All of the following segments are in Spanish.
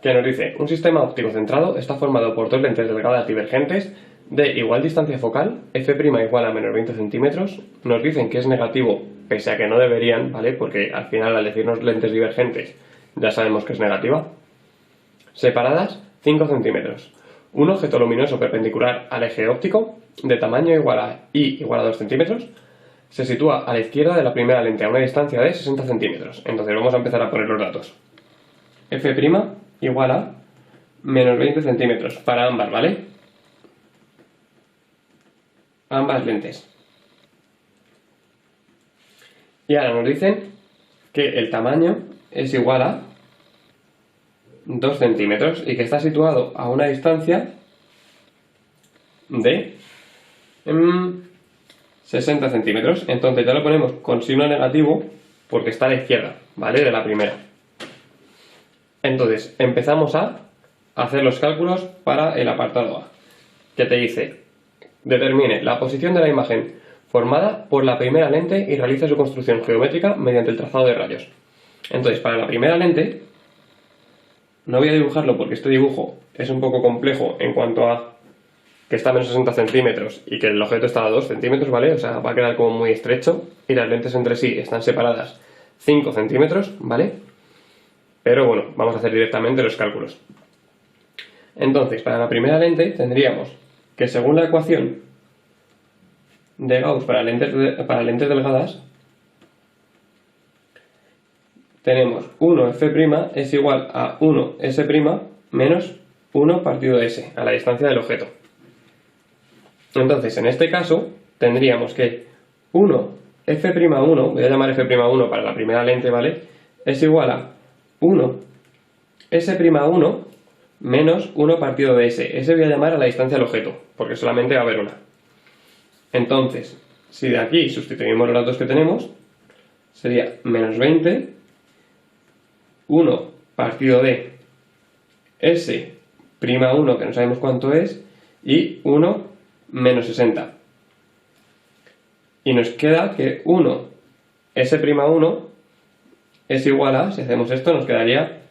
que nos dice: un sistema óptico centrado está formado por dos lentes delgadas divergentes de igual distancia focal, f' igual a menos 20 centímetros. Nos dicen que es negativo, pese a que no deberían, ¿vale? Porque al final, al decirnos lentes divergentes, ya sabemos que es negativa. Separadas 5 centímetros. Un objeto luminoso perpendicular al eje óptico, de tamaño igual a I igual a 2 centímetros, se sitúa a la izquierda de la primera lente a una distancia de 60 centímetros. Entonces vamos a empezar a poner los datos. F' igual a menos 20 centímetros para ambas, ¿vale? Ambas lentes. Y ahora nos dicen que el tamaño es igual a 2 centímetros y que está situado a una distancia de 60 centímetros. Entonces ya lo ponemos con signo negativo porque está a la izquierda, ¿vale? De la primera. Entonces empezamos a hacer los cálculos para el apartado A, que te dice: determine la posición de la imagen formada por la primera lente y realice su construcción geométrica mediante el trazado de radios. Entonces, para la primera lente, no voy a dibujarlo porque este dibujo es un poco complejo en cuanto a que está a menos 60 centímetros y que el objeto está a 2 centímetros, ¿vale? O sea, va a quedar como muy estrecho y las lentes entre sí están separadas 5 centímetros, ¿vale? Pero bueno, vamos a hacer directamente los cálculos. Entonces, para la primera lente tendríamos que, según la ecuación de Gauss para lentes delgadas, tenemos 1f' es igual a 1s' menos 1 partido de s, a la distancia del objeto. Entonces, en este caso, tendríamos que 1f'1, voy a llamar f'1 para la primera lente, ¿vale? Es igual a 1s'1 menos 1 partido de s. S voy a llamar a la distancia del objeto, porque solamente va a haber una. Entonces, si de aquí sustituimos los datos que tenemos, sería menos 20, 1 partido de s'1, que no sabemos cuánto es, y 1 menos 60. Y nos queda que 1s'1 es igual a, si hacemos esto, nos quedaría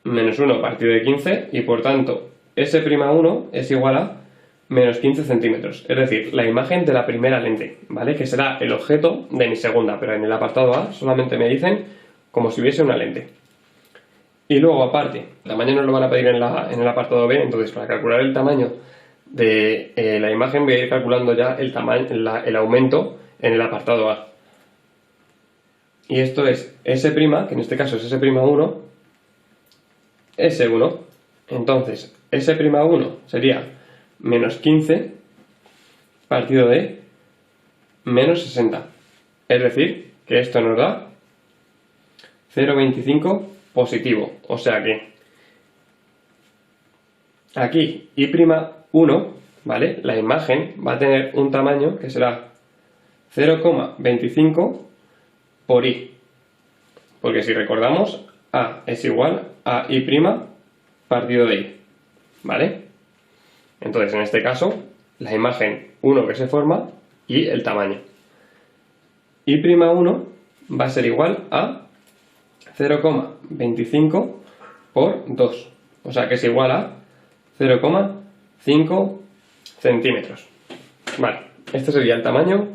menos 1 partido de 15, y por tanto s'1 es igual a menos 15 centímetros. Es decir, la imagen de la primera lente, ¿vale? Que será el objeto de mi segunda, pero en el apartado A solamente me dicen como si hubiese una lente. Y luego, aparte, el tamaño nos lo van a pedir en el apartado B, entonces para calcular el tamaño de la imagen voy a ir calculando ya el aumento en el apartado A. Y esto es S', que en este caso es S'1, S1. Entonces, S'1 sería menos 15 partido de menos 60. Es decir, que esto nos da 0,25 positivo. O sea que aquí I'1, ¿vale? La imagen va a tener un tamaño que será 0,25 por I. Porque si recordamos, A es igual a I' partido de I, ¿vale? Entonces, en este caso, la imagen 1 que se forma y el tamaño. I'1 va a ser igual a 0,25 por 2. O sea que es igual a 0,5 centímetros. Vale, este sería el tamaño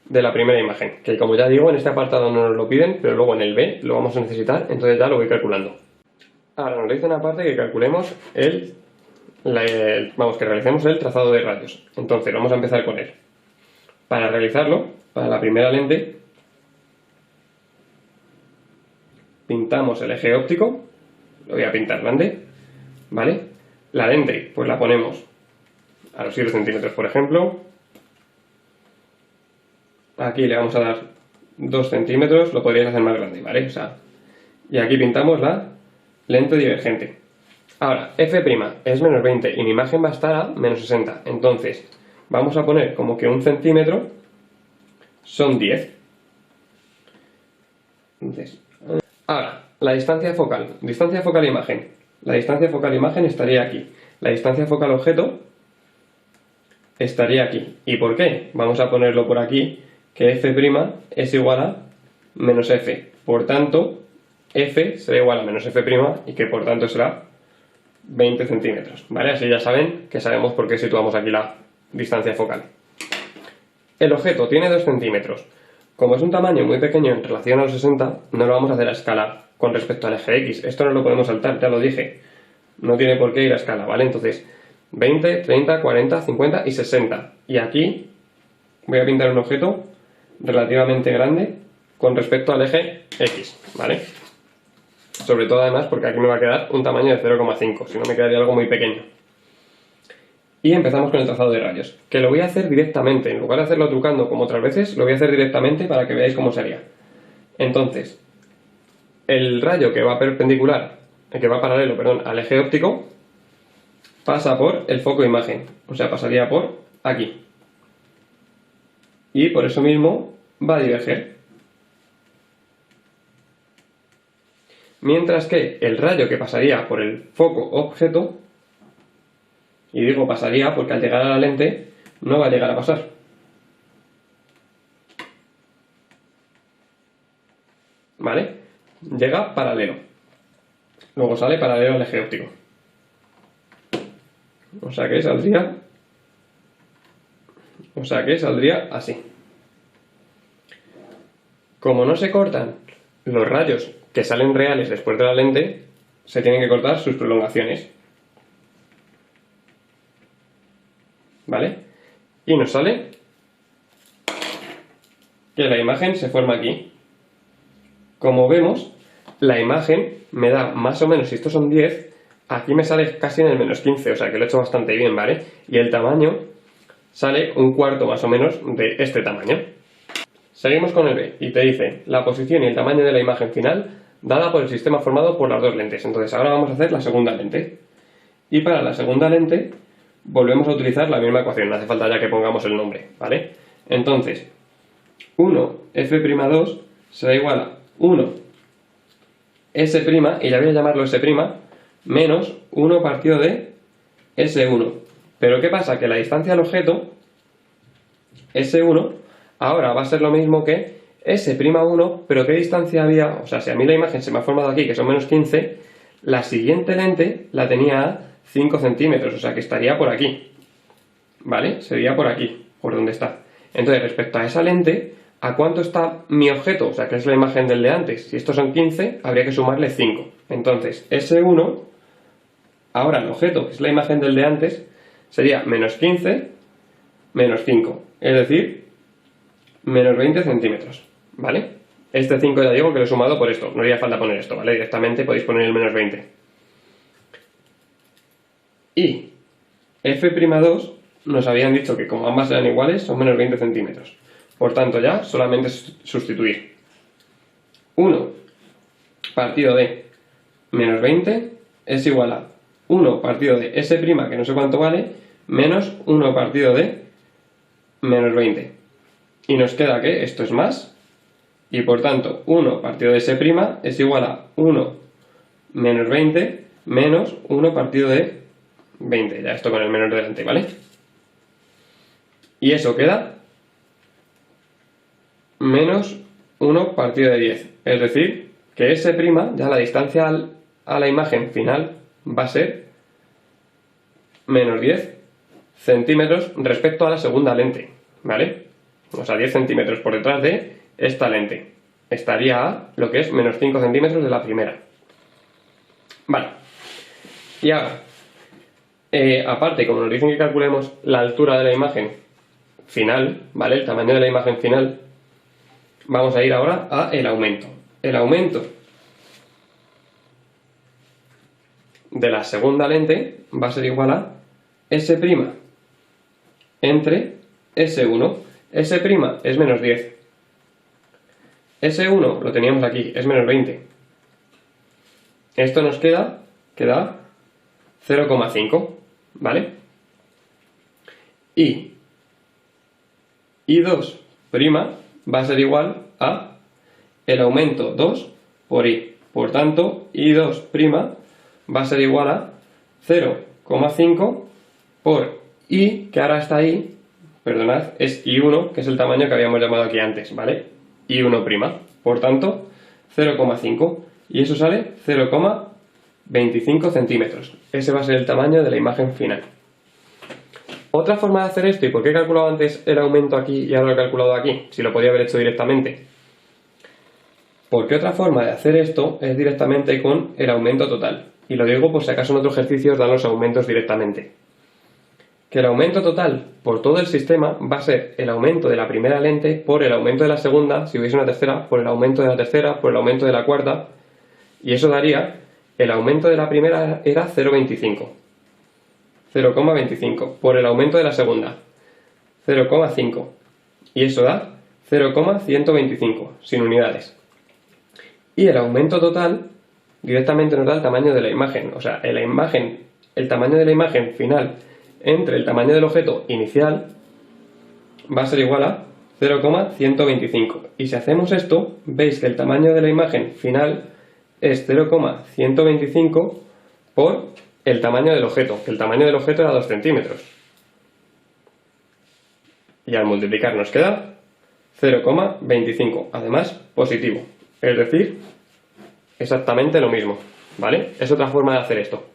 de la primera imagen, que como ya digo, en este apartado no nos lo piden, pero luego en el B lo vamos a necesitar, entonces ya lo voy calculando. Ahora nos dicen aparte que calculemos que realicemos el trazado de radios. Entonces vamos a empezar con él. Para realizarlo, para la primera lente, pintamos el eje óptico, lo voy a pintar grande, ¿vale? La lente, pues la ponemos a los 7 centímetros, por ejemplo. Aquí le vamos a dar 2 centímetros, lo podríais hacer más grande, ¿vale? O sea, y aquí pintamos la lente divergente. Ahora, f' es menos 20 y mi imagen va a estar a menos 60. Entonces, vamos a poner como que 1 centímetro son 10. Entonces, ahora, la distancia focal. Distancia focal imagen. La distancia focal imagen estaría aquí. La distancia focal objeto estaría aquí. ¿Y por qué? Vamos a ponerlo por aquí, que f' es igual a menos f. Por tanto, f será igual a menos f' y que por tanto será 20 centímetros, ¿vale? Así ya saben que sabemos por qué situamos aquí la distancia focal. El objeto tiene 2 centímetros. Como es un tamaño muy pequeño en relación a los 60, no lo vamos a hacer a escala con respecto al eje X. Esto no lo podemos saltar, ya lo dije. No tiene por qué ir a escala, ¿vale? Entonces, 20, 30, 40, 50 y 60. Y aquí voy a pintar un objeto relativamente grande con respecto al eje X, ¿vale? Sobre todo además porque aquí me va a quedar un tamaño de 0,5, si no me quedaría algo muy pequeño. Y empezamos con el trazado de rayos, que lo voy a hacer directamente, en lugar de hacerlo trucando como otras veces, lo voy a hacer directamente para que veáis cómo sería. Entonces, el rayo que va perpendicular, que va paralelo, perdón, al eje óptico, pasa por el foco de imagen, o sea, pasaría por aquí. Y por eso mismo va a diverger. Mientras que el rayo que pasaría por el foco objeto, y digo pasaría porque al llegar a la lente no va a llegar a pasar. ¿Vale? Llega paralelo. Luego sale paralelo al eje óptico. O sea que saldría así. Como no se cortan los rayos que salen reales después de la lente, se tienen que cortar sus prolongaciones. ¿Vale? Y nos sale que la imagen se forma aquí. Como vemos, la imagen me da más o menos, si estos son 10, aquí me sale casi en el menos 15, o sea que lo he hecho bastante bien, ¿vale? Y el tamaño sale un cuarto más o menos de este tamaño. Seguimos con el B y te dice la posición y el tamaño de la imagen final dada por el sistema formado por las dos lentes. Entonces ahora vamos a hacer la segunda lente. Y para la segunda lente volvemos a utilizar la misma ecuación, no hace falta ya que pongamos el nombre, ¿vale? Entonces, 1f'2 será igual a 1 S', y ya voy a llamarlo S', menos 1 partido de S1. Pero ¿qué pasa? Que la distancia al objeto, S1, ahora va a ser lo mismo que S'1, pero ¿qué distancia había? O sea, si a mí la imagen se me ha formado aquí, que son menos 15, la siguiente lente la tenía a 5 centímetros, o sea que estaría por aquí, ¿vale? Sería por aquí, por donde está. Entonces, respecto a esa lente, ¿a cuánto está mi objeto? O sea, que es la imagen del de antes. Si estos son 15, habría que sumarle 5. Entonces, S1, ahora el objeto, que es la imagen del de antes, sería menos 15, menos 5. Es decir, menos 20 centímetros, ¿vale? Este 5 ya digo que lo he sumado por esto. No haría falta poner esto, ¿vale? Directamente podéis poner el menos 20. Y f'2 nos habían dicho que como ambas eran iguales, son menos 20 centímetros. Por tanto, ya solamente sustituir 1 partido de menos 20 es igual a 1 partido de S', que no sé cuánto vale, menos 1 partido de menos 20. Y nos queda que esto es más, y por tanto 1 partido de S' es igual a 1 menos 20 menos 1 partido de 20. Ya esto con el menor delante, ¿vale? Y eso queda menos 1 partido de 10. Es decir, que S', ya la distancia a la imagen final va a ser menos 10 centímetros respecto a la segunda lente, ¿vale? O sea, 10 centímetros por detrás de esta lente. Estaría a lo que es menos 5 centímetros de la primera. Vale. Y ahora, aparte, como nos dicen que calculemos la altura de la imagen final, ¿vale? El tamaño de la imagen final, vamos a ir ahora a el aumento. El aumento de la segunda lente va a ser igual a S' entre S1. S' es menos 10. S1 lo teníamos aquí, es menos 20. Esto nos queda 0,5, ¿vale? Y I2' va a ser igual a el aumento 2 por I. Por tanto, I2' va a ser igual a 0,5 por I, que ahora está ahí, perdonad, es I1, que es el tamaño que habíamos llamado aquí antes, ¿vale? I1'. Por tanto, 0,5. y eso sale 0,25 centímetros. Ese va a ser el tamaño de la imagen final. Otra forma de hacer esto, ¿y por qué he calculado antes el aumento aquí y ahora lo he calculado aquí? Si lo podía haber hecho directamente. Porque otra forma de hacer esto es directamente con el aumento total. Y lo digo por si acaso en otros ejercicios dan los aumentos directamente. Que el aumento total por todo el sistema va a ser el aumento de la primera lente por el aumento de la segunda, si hubiese una tercera, por el aumento de la tercera, por el aumento de la cuarta, y eso daría, el aumento de la primera era 0,25, 0,25, por el aumento de la segunda, 0,5, y eso da 0,125, sin unidades. Y el aumento total directamente nos da el tamaño de la imagen, o sea, el tamaño de la imagen final entre el tamaño del objeto inicial va a ser igual a 0,125. Y si hacemos esto, veis que el tamaño de la imagen final es 0,125 por el tamaño del objeto, que el tamaño del objeto era 2 centímetros. Y al multiplicar nos queda 0,25, además positivo, es decir, exactamente lo mismo, ¿vale? Es otra forma de hacer esto.